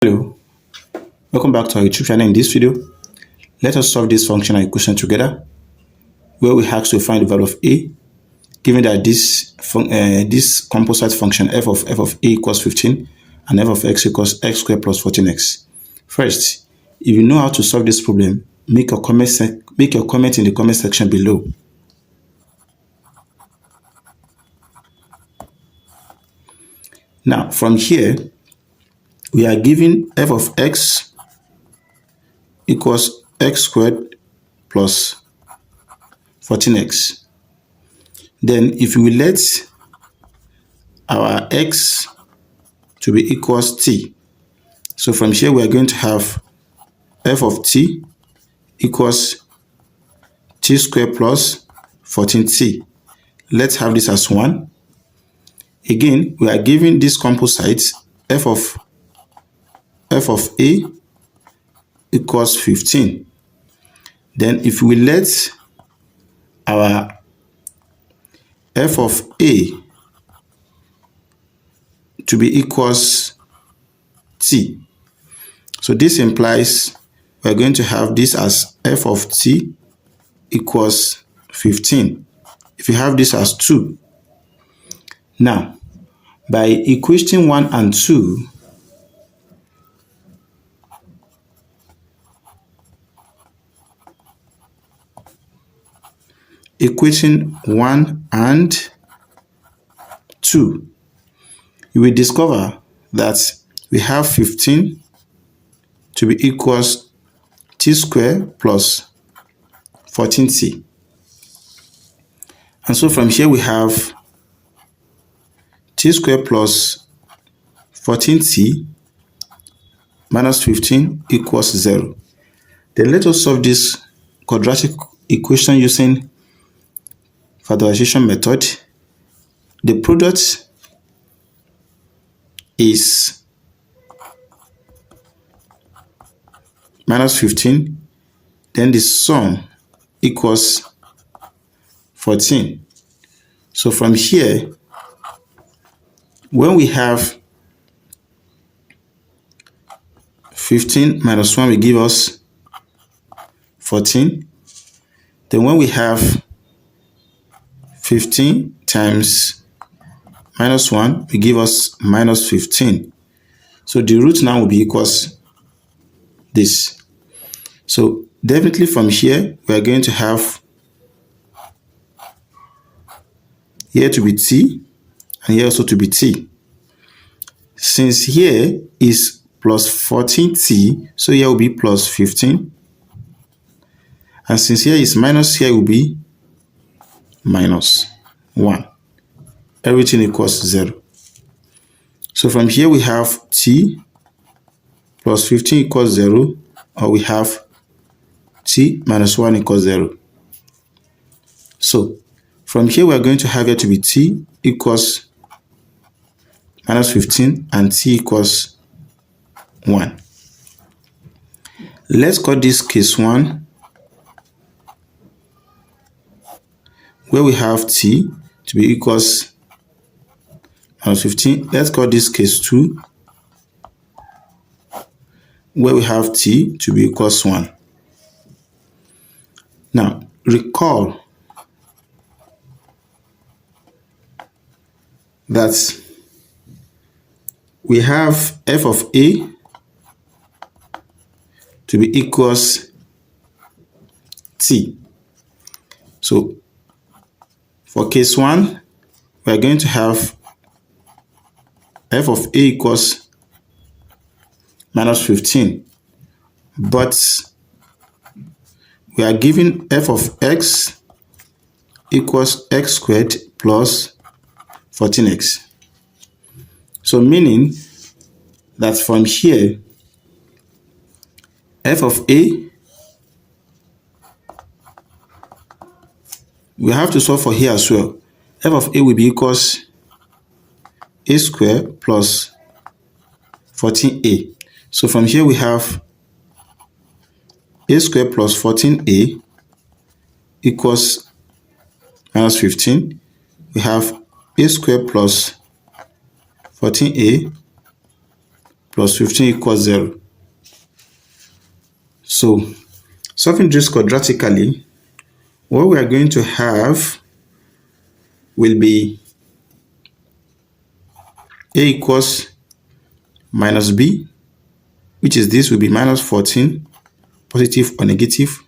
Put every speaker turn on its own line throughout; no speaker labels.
Hello, welcome back to our YouTube channel. In this video, let us solve this functional equation together, where we have to find the value of a, given that this composite function f of a equals 15 and f of x equals x squared plus 14x. First, if you know how to solve this problem, make your comment in the comment section below. Now, from here, we are given f of x equals x squared plus 14x. Then if we let our x to be equals t, so from here we are going to have f of t equals t squared plus 14t. Let's have this as 1. Again, we are given this composite f of a equals 15. Then if we let our f of a to be equals t, so this implies we're going to have this as f of t equals 15. If you have this as 2, now by equating 1 and 2, equating 1 and 2, you will discover that we have 15 to be equals t squared plus 14t. And so from here we have t squared plus 14t minus 15 equals 0. Then let us solve this quadratic equation using factorization method. The product is minus 15, then the sum equals 14. So from here, when we have 15 minus 1 will give us 14. Then when we have 15 times minus 1 will give us minus 15. So the root now will be equals this. So definitely from here, we are going to have here to be t and here also to be t. Since here is plus 14t, so here will be plus 15. And since here is minus, here will be minus 1. Everything equals 0. So from here we have t plus 15 equals 0, or we have t minus 1 equals 0. So from here we are going to have here to be t equals minus 15 and t equals 1. Let's call this case 1, where we have t to be equals minus 15. Let's call this case 2, where we have t to be equals 1. Now, recall that we have f of a to be equals t. So for case 1, we are going to have f of a equals minus 15, but we are given f of x equals x squared plus 14x. So meaning that from here, f of a, we have to solve for here as well. F of a will be equals a squared plus 14a. So from here we have a squared plus 14a equals minus 15. We have a squared plus 14a plus 15 equals 0. So, solving this quadratically, what we are going to have will be a equals minus b, which is this will be minus 14, positive or negative,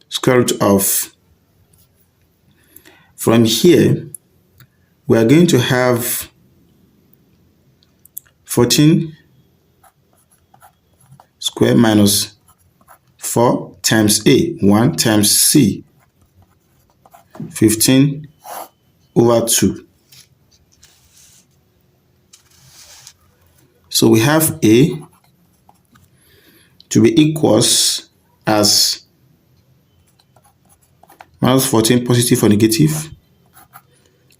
square root of. From here, we are going to have 14 square minus 4 times a, 1 times c, 15 over 2. So we have a to be equals as minus 14 positive or negative.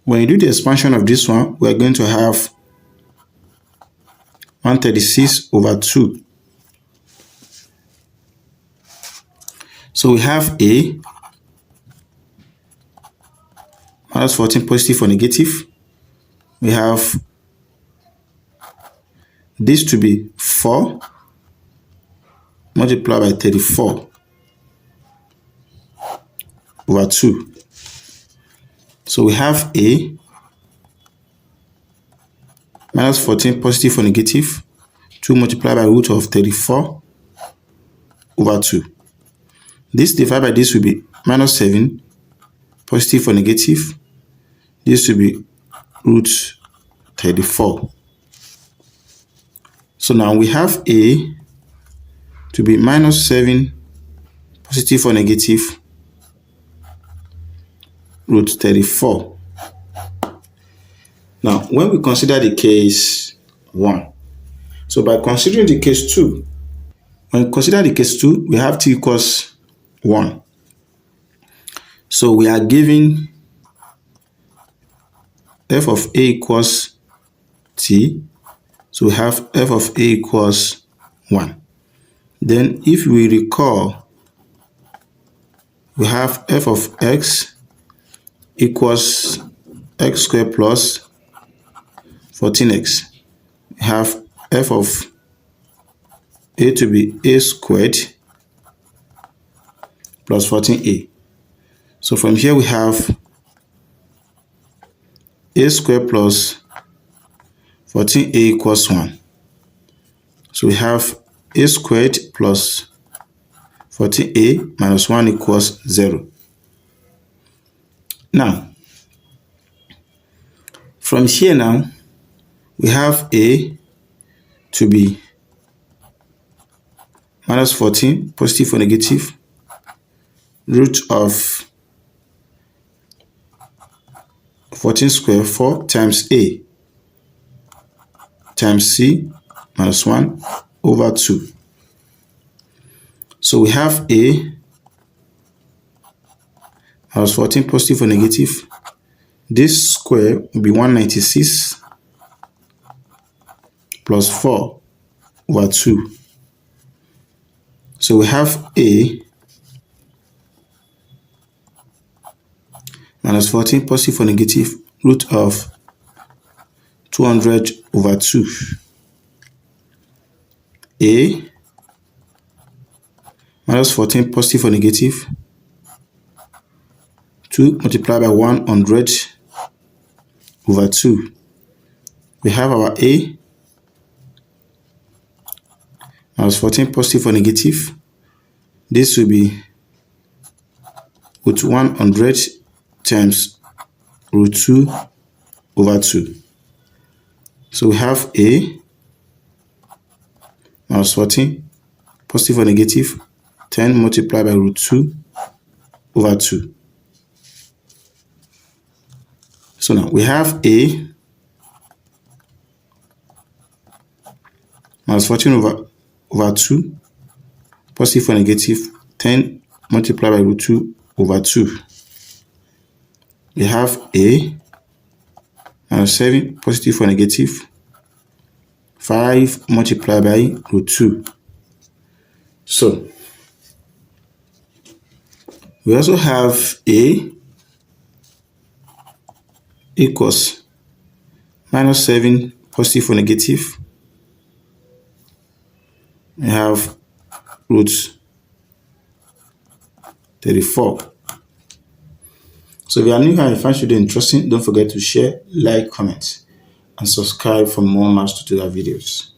When you do the expansion of this one, we are going to have 136 over 2. So we have a minus 14 positive or negative. We have this to be 4 multiplied by 34 over 2. So we have a minus 14 positive or negative, 2 multiplied by root of 34 over 2. This divided by this will be minus 7 positive or negative. This will be root 34. So now we have a to be minus 7 positive or negative root 34. Now, when we consider the case 1, so by considering the case 2, when we consider the case 2, we have t equals 1. So we are given f of a equals t. So we have f of a equals 1. Then if we recall, we have f of x equals x squared plus 14x. We have f of a to be a squared plus 14a. So from here we have a squared plus 14a equals 1. So we have a squared plus 14a minus 1 equals 0. Now, from here now, we have a to be minus 14, positive or negative, root of 14 squared, 4 times a times c minus 1 over 2. So we have a minus 14 positive or negative. This square will be 196 plus 4 over 2. So we have a minus 14 positive or negative root of 200 over 2. A minus 14 positive or negative 2 multiplied by 100 over 2. We have our a minus 14 positive or negative. This will be root 100 times root 2 over 2. So we have a minus 14 positive or negative 10 multiplied by root 2 over 2. So now we have a minus 14 over 2 positive or negative 10 multiplied by root 2 over 2. We have a minus 7 positive or negative 5 multiplied by root 2. So we also have a equals minus 7 positive or negative we have root 34. So if you are new here and you find video interesting, don't forget to share, like, comment, and subscribe for more maths tutorial videos.